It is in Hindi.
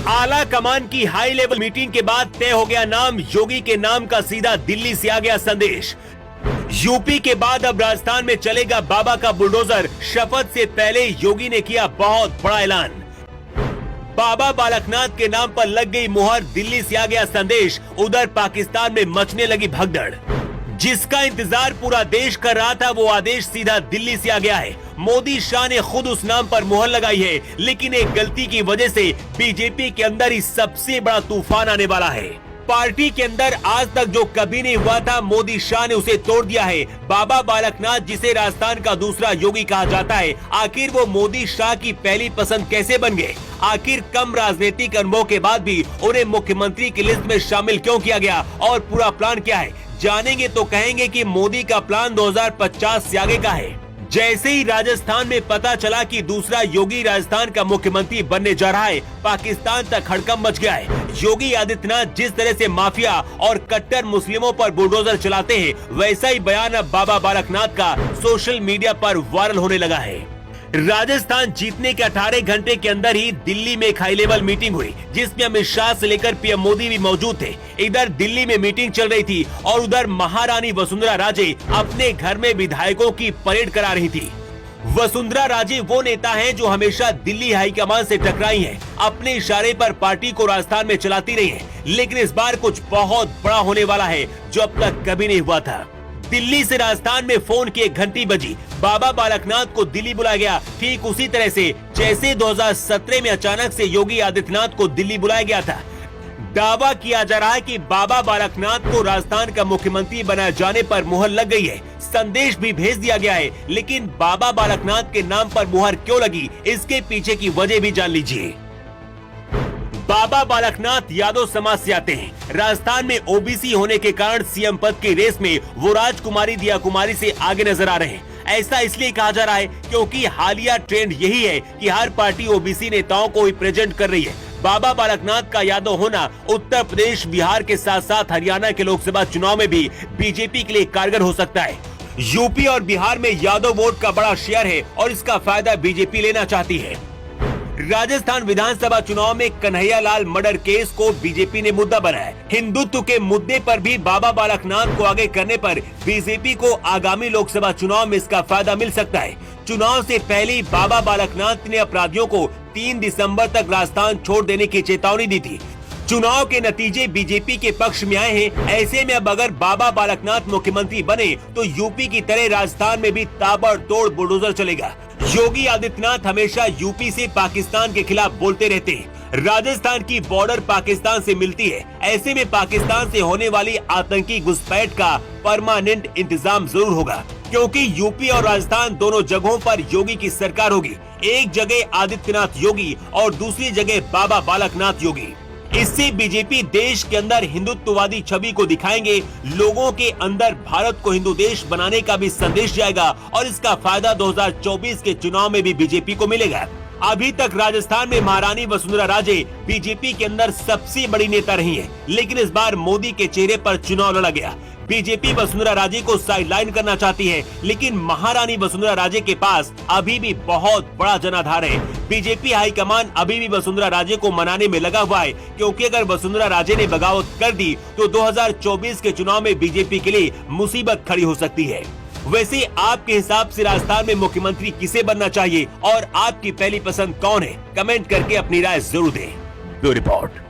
आला कमान की हाई लेवल मीटिंग के बाद तय हो गया नाम। योगी के नाम का सीधा दिल्ली से आ गया संदेश। यूपी के बाद अब राजस्थान में चलेगा बाबा का बुलडोजर। शपथ से पहले योगी ने किया बहुत बड़ा ऐलान। बाबा बालकनाथ के नाम पर लग गई मुहर। दिल्ली से आ गया संदेश। उधर पाकिस्तान में मचने लगी भगदड़। जिसका इंतजार पूरा देश कर रहा था वो आदेश सीधा दिल्ली से आ गया है। मोदी शाह ने खुद उस नाम पर मुहर लगाई है, लेकिन एक गलती की वजह से बीजेपी के अंदर ही सबसे बड़ा तूफान आने वाला है। पार्टी के अंदर आज तक जो कभी नहीं हुआ था, मोदी शाह ने उसे तोड़ दिया है। बाबा बालकनाथ, जिसे राजस्थान का दूसरा योगी कहा जाता है, आखिर वो मोदी शाह की पहली पसंद कैसे बन गए? आखिर कम राजनीतिक अनुभव के बाद भी उन्हें मुख्यमंत्री की लिस्ट में शामिल क्यों किया गया और पूरा प्लान क्या है? जानेंगे तो कहेंगे कि मोदी का प्लान 2050 से आगे का है। जैसे ही राजस्थान में पता चला कि दूसरा योगी राजस्थान का मुख्यमंत्री बनने जा रहा है, पाकिस्तान तक हड़कंप मच गया है। योगी आदित्यनाथ जिस तरह से माफिया और कट्टर मुस्लिमों पर बुलडोजर चलाते हैं, वैसा ही बयान अब बाबा बालकनाथ का सोशल मीडिया पर वायरल होने लगा है। राजस्थान जीतने के 18 घंटे के अंदर ही दिल्ली में एक हाई लेवल मीटिंग हुई, जिसमें अमित शाह से लेकर पीएम मोदी भी मौजूद थे। इधर दिल्ली में मीटिंग चल रही थी और उधर महारानी वसुंधरा राजे अपने घर में विधायकों की परेड करा रही थी। वसुंधरा राजे वो नेता हैं जो हमेशा दिल्ली हाईकमान से टकराई हैं। अपने इशारे पर पार्टी को राजस्थान में चलाती रही हैं, लेकिन इस बार कुछ बहुत बड़ा होने वाला है जो अब तक कभी नहीं हुआ था। दिल्ली से राजस्थान में फोन की एक घंटी बजी। बाबा बालकनाथ को दिल्ली बुलाया गया, ठीक उसी तरह से जैसे 2017 में अचानक से योगी आदित्यनाथ को दिल्ली बुलाया गया था। दावा किया जा रहा है कि बाबा बालकनाथ को राजस्थान का मुख्यमंत्री बनाए जाने पर मुहर लग गई है। संदेश भी भेज दिया गया है, लेकिन बाबा बालकनाथ के नाम पर मुहर क्यों लगी, इसके पीछे की वजह भी जान लीजिए। बाबा बालकनाथ यादव समाज से आते हैं। राजस्थान में ओबीसी होने के कारण सीएम पद की रेस में वो राजकुमारी दिया कुमारी से आगे नजर आ रहे हैं। ऐसा इसलिए कहा जा रहा है क्योंकि हालिया ट्रेंड यही है कि हर पार्टी ओबीसी नेताओं को रिप्रेजेंट कर रही है। बाबा बालकनाथ का यादव होना उत्तर प्रदेश, बिहार के साथ साथ हरियाणा के लोकसभा चुनाव में भी बीजेपी के लिए कारगर हो सकता है। यूपी और बिहार में यादव वोट का बड़ा शेयर है और इसका फायदा बीजेपी लेना चाहती है। राजस्थान विधानसभा चुनाव में कन्हैयालाल मर्डर केस को बीजेपी ने मुद्दा बनाया। हिंदुत्व के मुद्दे पर भी बाबा बालकनाथ को आगे करने पर बीजेपी को आगामी लोकसभा चुनाव में इसका फायदा मिल सकता है। चुनाव से पहले बाबा बालकनाथ ने अपराधियों को 3 दिसंबर तक राजस्थान छोड़ देने की चेतावनी दी थी। चुनाव के नतीजे बीजेपी के पक्ष में आए हैं। ऐसे में अब अगर बाबा बालकनाथ मुख्यमंत्री बने तो यूपी की तरह राजस्थान में भी ताबड़तोड़ बुलडोजर चलेगा। योगी आदित्यनाथ हमेशा यूपी से पाकिस्तान के खिलाफ बोलते रहते हैं। राजस्थान की बॉर्डर पाकिस्तान से मिलती है। ऐसे में पाकिस्तान से होने वाली आतंकी घुसपैठ का परमानेंट इंतजाम जरूर होगा, क्योंकि यूपी और राजस्थान दोनों जगहों पर योगी की सरकार होगी। एक जगह आदित्यनाथ योगी और दूसरी जगह बाबा बालकनाथ योगी। इससे बीजेपी देश के अंदर हिंदुत्ववादी छवि को दिखाएंगे। लोगों के अंदर भारत को हिंदू देश बनाने का भी संदेश जाएगा और इसका फायदा 2024 के चुनाव में भी बीजेपी को मिलेगा। अभी तक राजस्थान में महारानी वसुंधरा राजे बीजेपी के अंदर सबसे बड़ी नेता रही हैं, लेकिन इस बार मोदी के चेहरे पर चुनाव लड़ा गया। बीजेपी वसुंधरा राजे को साइडलाइन करना चाहती है, लेकिन महारानी वसुंधरा राजे के पास अभी भी बहुत बड़ा जनाधार है। बीजेपी हाईकमान अभी भी वसुंधरा राजे को मनाने में लगा हुआ है, क्योंकि अगर वसुंधरा राजे ने बगावत कर दी तो 2024 के चुनाव में बीजेपी के लिए मुसीबत खड़ी हो सकती है। वैसे आपके हिसाब से राजस्थान में मुख्यमंत्री किसे बनना चाहिए और आपकी पहली पसंद कौन है? कमेंट करके अपनी राय जरूर दें। Bureau report.